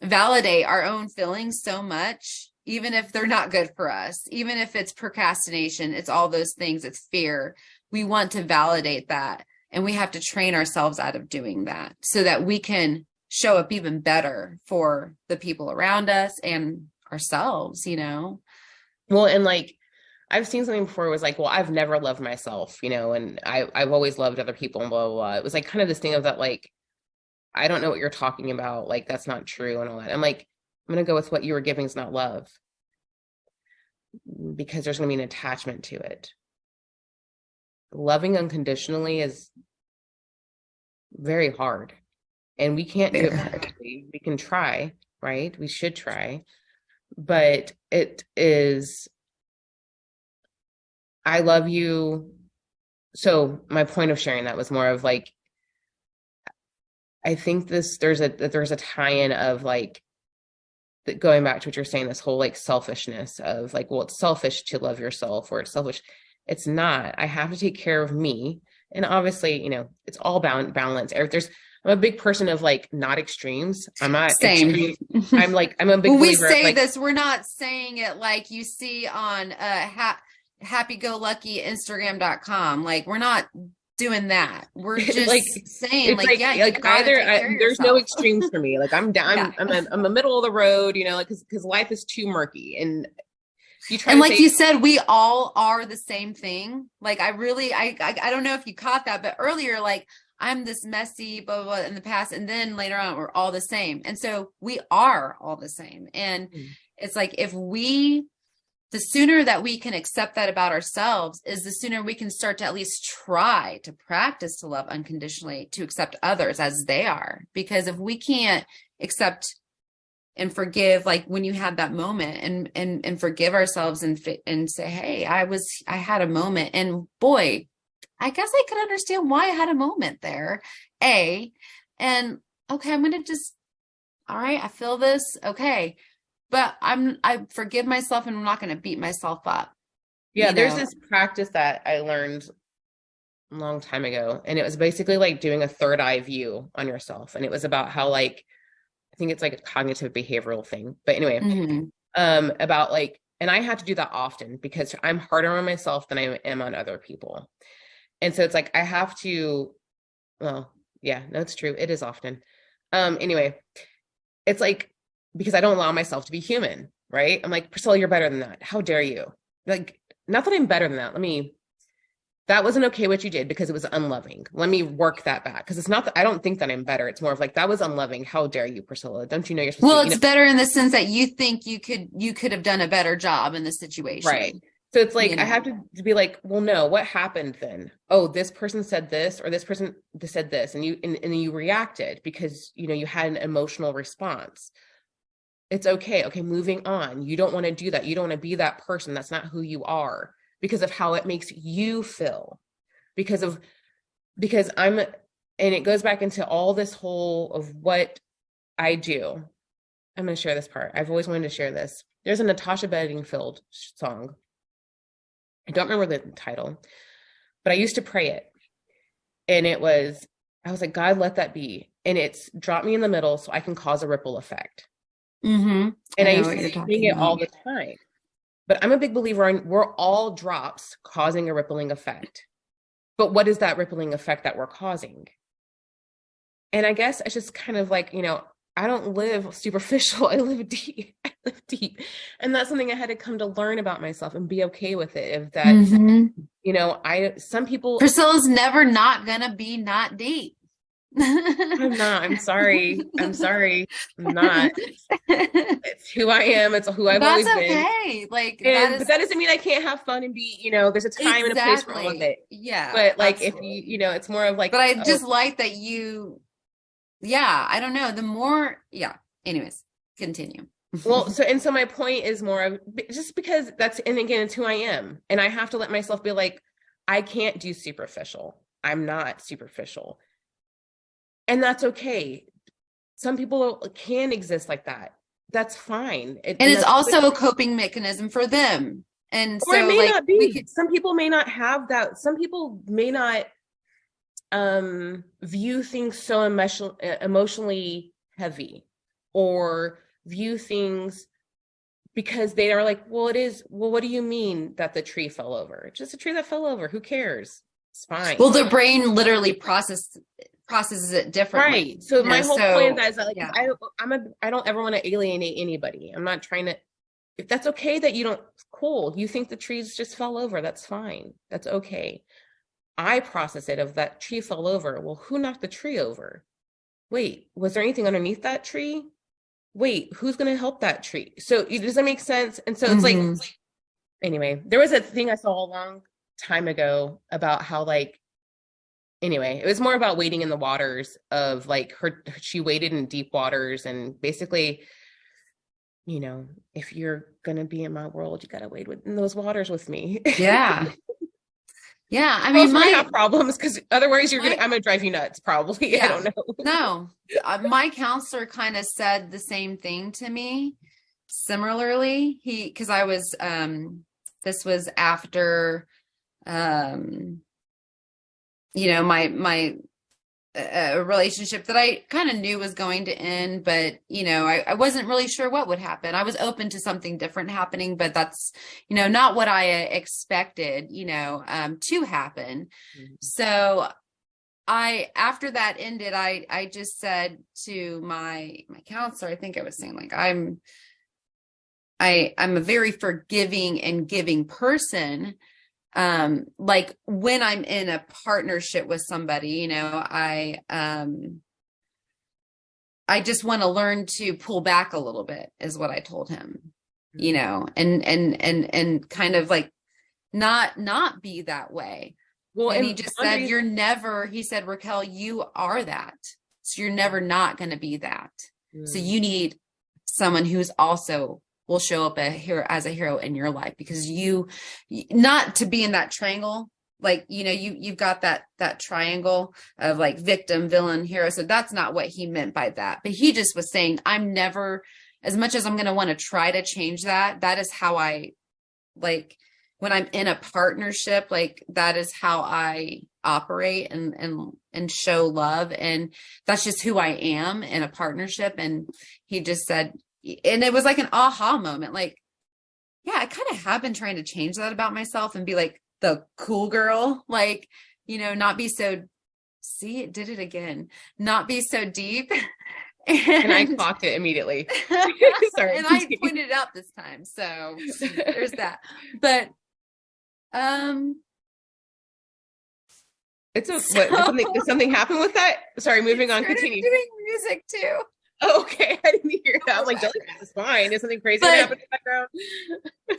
validate our own feelings so much, even if they're not good for us, even if it's procrastination, it's all those things, it's fear. We want to validate that. And we have to train ourselves out of doing that so that we can show up even better for the people around us and ourselves, Well, and like, I've seen something before. It was like, well, I've never loved myself, and I've always loved other people and blah, blah, blah. It was like kind of this thing of that, like, I don't know what you're talking about. Like, that's not true and all that. I'm like, I'm going to go with what you were giving is not love, because there's going to be an attachment to it. Loving unconditionally is very hard, and we can't do it perfectly. We can try, right? We should try, but it is, I love you. So my point of sharing that was more of like, I think there's a tie-in of like, going back to what you're saying, this whole like selfishness of like, well, it's selfish to love yourself, or it's selfish. It's not. I have to take care of me. And obviously, it's all balance. I'm a big person of like not extremes. I'm not Same. extreme. I'm a big when we believer say of like, this, we're not saying it like you see on happy-go-lucky Instagram.com. Like we're not doing that. We're just like saying like yeah, like there's no extremes for me. Like I'm down. Yeah. I'm a middle of the road, like because life is too murky. And you try and to like say, you said, we all are the same thing. Like I don't know if you caught that, but earlier, like I'm this messy blah, blah, blah in the past, and then later on we're all the same. And so we are all the same. And it's like the sooner that we can accept that about ourselves is the sooner we can start to at least try to practice to love unconditionally, to accept others as they are. Because if we can't accept and forgive, like when you had that moment and forgive ourselves and say, hey, I had a moment, and boy, I guess I could understand why I had a moment there. And okay, I'm going to all right, I feel this. Okay. But I forgive myself, and I'm not going to beat myself up. Yeah, there's this practice that I learned a long time ago, and it was basically like doing a third eye view on yourself. And it was about how like, I think it's like a cognitive behavioral thing. But anyway, about like, and I had to do that often because I'm harder on myself than I am on other people. And so it's like, I have to, well, yeah, no, it's true. It is often. Anyway, it's like, because I don't allow myself to be human, right? I'm like, Priscilla, you're better than that. How dare you? Like, not that I'm better than that. That wasn't okay what you did because it was unloving. Let me work that back. Because it's not that I don't think that I'm better. It's more of like, that was unloving. How dare you, Priscilla? Don't you know you're supposed well, to, it's better in the sense that you think you could have done a better job in the situation. Right. So it's like you I know. have to be like, well, no, what happened then? Oh, this person said this, or this person said this, and and you reacted because you had an emotional response. It's okay. Okay, moving on. You don't want to do that. You don't want to be that person. That's not who you are because of how it makes you feel. Because of because I'm and it goes back into all this whole of what I do. I'm going to share this part. I've always wanted to share this. There's a Natasha Bedingfield song. I don't remember the title, but I used to pray it. And I was like, God, let that be. And it's dropped me in the middle so I can cause a ripple effect. Mm-hmm. And I I know used what to you're sing talking it all about. the time. But I'm a big believer in we're all drops causing a rippling effect. But what is that rippling effect that we're causing? And I guess it's just kind of like, I don't live superficial. I live deep. I live deep. And that's something I had to come to learn about myself and be okay with it. If that, Mm-hmm. some people, Priscilla's never not gonna be not deep. I'm not, I'm sorry. I'm sorry. I'm not. It's who I am. It's who I've That's always been. okay. Like that But is that doesn't mean I can't have fun and be, there's a time and a place for all of exactly. it. Yeah, But like, if absolutely. it's more of like, But I oh, just like that yeah, I don't know. The more, yeah. Anyways, continue. well, so my point is more of just because and again, it's who I am. And I have to let myself be like, I can't do superficial. I'm not superficial. And that's okay. Some people can exist like that. That's fine. And And it's that's also a coping mechanism for them. And or it so may like not we be. could Some people may not have that. Some people may not view things so emotionally heavy or view things because they are like, well, what do you mean that the tree fell over? It's just a tree that fell over. Who cares? It's well, fine. the brain literally processes it Right. differently, So you know. my whole point of So that is that like, 'cause yeah. I don't ever want to alienate anybody. I'm not trying to, if that's okay that you don't, cool. You think the trees just fell over. That's fine. That's okay. I process it of that tree fell over. Well, who knocked the tree over? Wait, was there anything underneath that tree? Wait, who's going to help that tree? So does that make sense? And so it's like, Hmm. anyway, there was a thing I saw a long time ago about how like, anyway, it was more about wading in the waters of like she waded in deep waters and basically, if you're going to be in my world, you got to wade in those waters with me. Yeah. Yeah. I Or mean, else we're gonna have problems because otherwise my, I'm gonna drive you nuts, probably. I yeah, don't know. no, my counselor kind of said the same thing to me. Similarly, because I was, this was after, um, my a relationship that I kind of knew was going to end, but I wasn't really sure what would happen. I was open to something different happening, but that's, not what I expected, to happen. So after that ended, I just said to my counselor, I think I was saying like, I'm a very forgiving and giving person. Like when I'm in a partnership with somebody, I just want to learn to pull back a little bit is what I told him, and kind of like not be that way. Well, And he and just said, boundaries. he said, Raquel, you are that. So you're never not going to be that. So Mm. you need someone who's also will show up as a hero in your life, because not to be in that triangle, like, you've got that triangle of like victim, villain, hero. So that's not what he meant by that. But he just was saying, I'm never, as much as I'm going to want to try to change that is how I like, when I'm in a partnership, like that is how I operate and show love. And that's just who I am in a partnership. And he just said, and it was like an aha moment. Like, yeah, I kind of have been trying to change that about myself and be like the cool girl, like, not be so, see, it did it again, not be so deep. And I And, clocked it immediately. Sorry. and I pointed it out this time. So there's that. But, It's a so what? Did something happen with that? Sorry, moving on. started Continue. doing music too. Oh, okay, I didn't hear that. I'm like, Jellyfish is fine. Is something crazy gonna But happen in the background?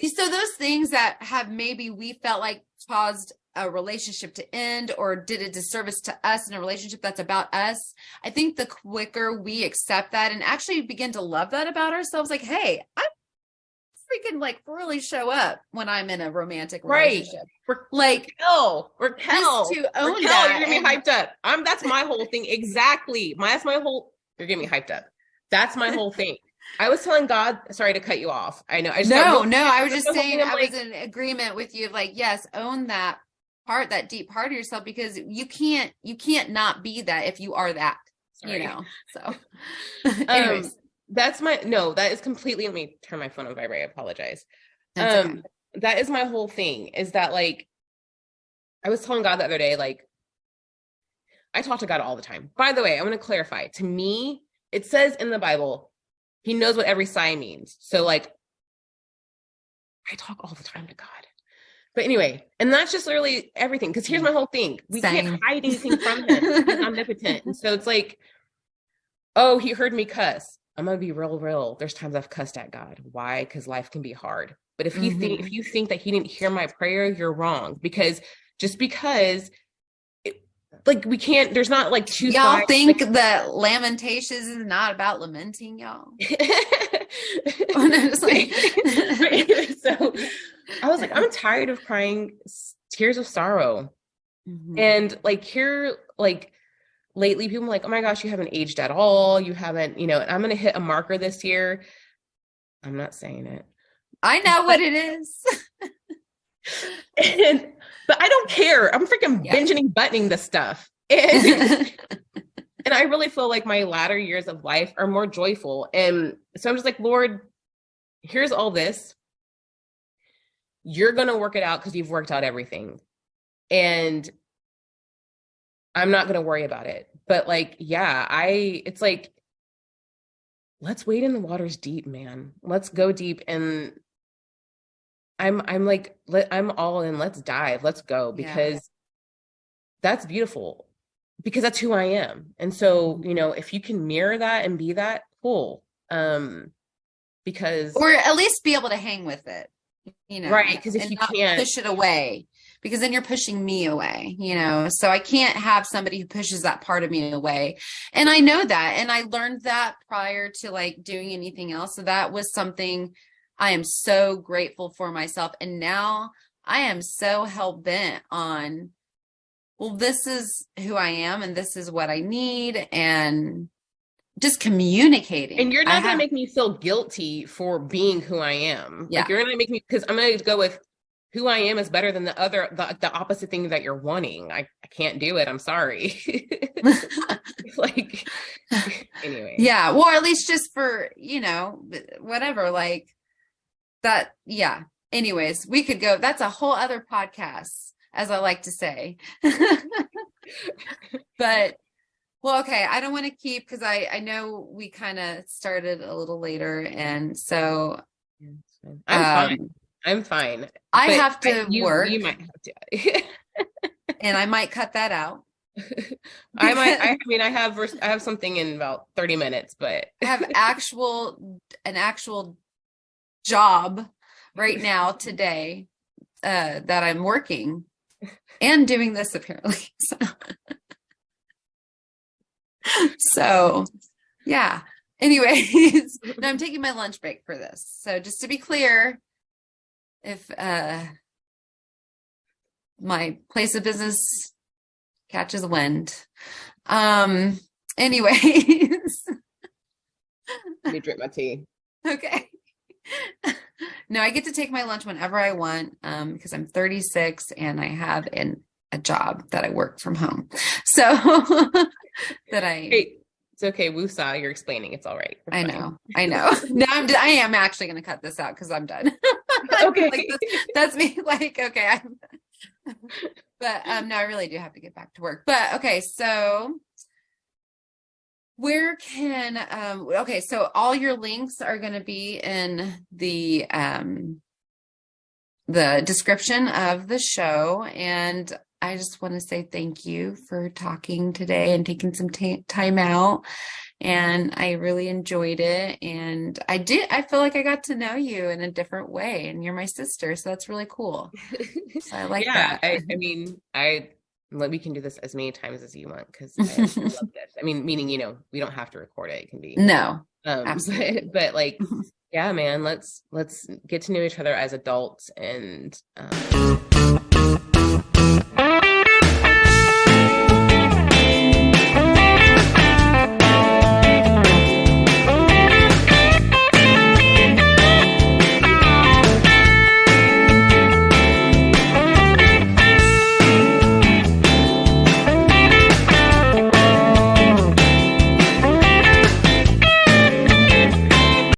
So those things that have maybe we felt like caused a relationship to end or did a disservice to us in a relationship that's about us, I think the quicker we accept that and actually begin to love that about ourselves, like, hey, I freaking like really show up when I'm in a romantic relationship. We're like Raquel, to own Raquel, that. You're getting me hyped up. That's my whole thing. Exactly. That's my whole, you're getting me hyped up. That's my whole thing. I was telling God, sorry to cut you off. I know. I just I was just saying, I was in agreement with you. Like, yes, own that part, that deep part of yourself, because you can't not be that if you are that, sorry. you know? So anyways. That is completely, let me turn my phone on vibrate. I apologize. Okay. That is my whole thing, is that like, I was telling God the other day, like, I talk to God all the time. By the way, I want to clarify. To me, it says in the Bible, he knows what every sigh means. So like, I talk all the time to God. But anyway, and that's just literally everything. Because here's my whole thing. We can't hide anything from him. He's omnipotent. And so it's like, oh, he heard me cuss. I'm going to be real. There's times I've cussed at God. Why? Because life can be hard. But if you think that he didn't hear my prayer, you're wrong. Because just because like we can't, there's not like two y'all sides. Think like, that Lamentations is not about lamenting, y'all. So I was like, I'm tired of crying tears of sorrow. And like here, like lately people are like, oh my gosh, you haven't aged at all. You haven't, and I'm going to hit a marker this year. I'm not saying it. I know what it is. But I don't care. I'm freaking binging buttoning this stuff. And I really feel like my latter years of life are more joyful. And so I'm just like, Lord, here's all this. You're going to work it out because you've worked out everything. And I'm not going to worry about it. But like, it's like, let's wade in the waters deep, man. Let's go deep. And I'm like, I'm all in. Let's dive. Let's go, because that's beautiful, because that's who I am. And so, if you can mirror that and be that, cool. Because, or at least be able to hang with it, right. Because if you can't push it away, because then you're pushing me away, so I can't have somebody who pushes that part of me away. And I know that. And I learned that prior to like doing anything else. So that was something I am so grateful for myself. And now I am so hell-bent on, well, this is who I am and this is what I need, and just communicating. And you're not going to make me feel guilty for being who I am. Yeah. Like, you're going to make me, because I'm going to go with who I am is better than the opposite thing that you're wanting. I can't do it. I'm sorry. Like, anyway. Yeah. Well, at least just for, whatever, like that. Yeah. Anyways, we could go, that's a whole other podcast, as I like to say. But, well, okay. I don't want to keep, because I know we kind of started a little later. And so I'm fine. I have to work. You might have to. And I might cut that out. I have something in about 30 minutes, but I have an actual job right now today that I'm working and doing this apparently. So yeah. Anyways, no, I'm taking my lunch break for this. So just to be clear, if my place of business catches wind. Anyways. Let me drink my tea. Okay. No, I get to take my lunch whenever I want, because I'm 36 and I have a job that I work from home. So Hey, it's okay. Woosah, you're explaining. It's all right. I know. No, I am actually going to cut this out because I'm done. Okay. Like that's me. Like, okay. But no, I really do have to get back to work. But okay, so where can okay, so all your links are going to be in the description of the show, and I just want to say thank you for talking today and taking some time out. and I really enjoyed it. And I feel like I got to know you in a different way, and you're my sister, so that's really cool. So I like Yeah, that. I mean, we can do this as many times as you want because I love this. I mean, meaning, we don't have to record it. It can be, No, but absolutely. like, yeah, man, let's get to know each other as adults and